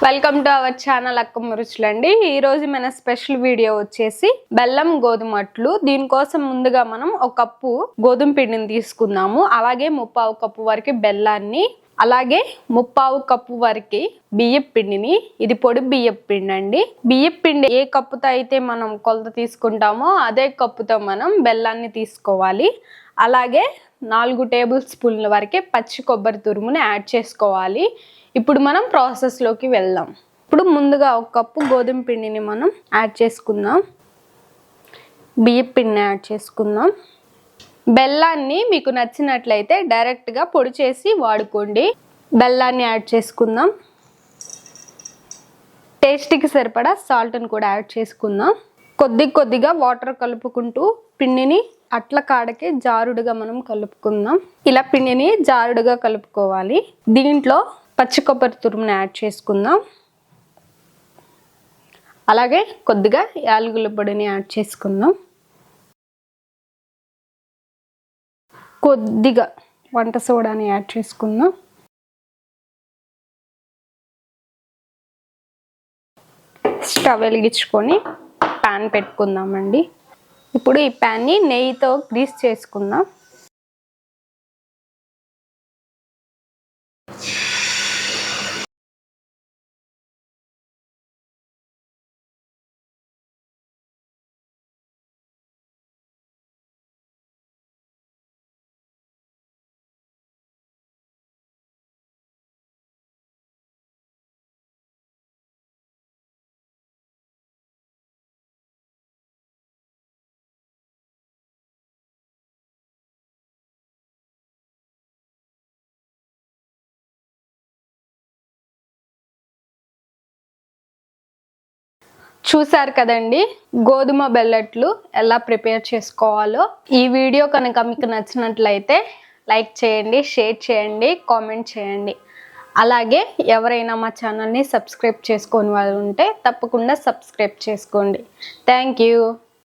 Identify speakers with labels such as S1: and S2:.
S1: Welcome to our channel Akkamma రుచులండి. ఈ రోజు మన స్పెషల్ వీడియో వచ్చేసి బెల్లం గోధుమట్లు. దీనికోసం ముందుగా మనం ఒక కప్పు గోధుమ పిండిని తీసుకుందాము. అలాగే 1/4 కప్పు వరకు బెల్లాన్ని, అలాగే 1/4 కప్పు వరకు బియ్యపు పిండిని. ఇది పొడి బియ్యపు పిండి అండి. బియ్యపు పిండి ఏ కప్పుతో అయితే మనం కొలత తీసుకుంటామో అదే కప్పుతో మనం బెల్లాన్ని తీసుకోవాలి. అలాగే 4 టేబుల్ స్పూన్ల వరకే పచ్చి కొబ్బరి తురుముని యాడ్ చేసుకోవాలి. ఇప్పుడు మనం ప్రాసెస్లోకి వెళ్దాం. ఇప్పుడు ముందుగా ఒక కప్పు గోధుమ పిండిని మనం యాడ్ చేసుకుందాం. బియ్యపు పిండిని యాడ్ చేసుకుందాం. బెల్లాన్ని మీకు నచ్చినట్లయితే డైరెక్ట్గా పొడి చేసి వాడుకోండి. బెల్లాన్ని యాడ్ చేసుకుందాం. టేస్ట్కి సరిపడా సాల్ట్ని కూడా యాడ్ చేసుకుందాం. కొద్దిగా వాటర్ కలుపుకుంటూ పిండిని అట్ల కాడకి జారుడుగా మనం కలుపుకుందాం. ఇలా పిండిని జారుడుగా కలుపుకోవాలి. దీంట్లో పచ్చి కొబ్బరి తురుముని యాడ్ చేసుకుందాం. అలాగే కొద్దిగా యాలకుల పొడిని యాడ్ చేసుకుందాం. కొద్దిగా వంట సోడాని యాడ్ చేసుకుందాం. స్టవ్ వెలిగించుకొని ప్యాన్ పెట్టుకుందామండి. ఇప్పుడు ఈ ప్యాన్ని నెయ్యితో గ్రీస్ చేసుకుందాం. చూసారు కదండి గోధుమ బెల్లట్లు ఎలా ప్రిపేర్ చేసుకోవాలో. ఈ వీడియో కనుక మీకు నచ్చినట్లయితే లైక్ చేయండి, షేర్ చేయండి, కామెంట్ చేయండి. అలాగే ఎవరైనా మా ఛానల్ని సబ్స్క్రైబ్ చేసుకోని వాళ్ళు ఉంటే తప్పకుండా సబ్స్క్రైబ్ చేసుకోండి. Thank you.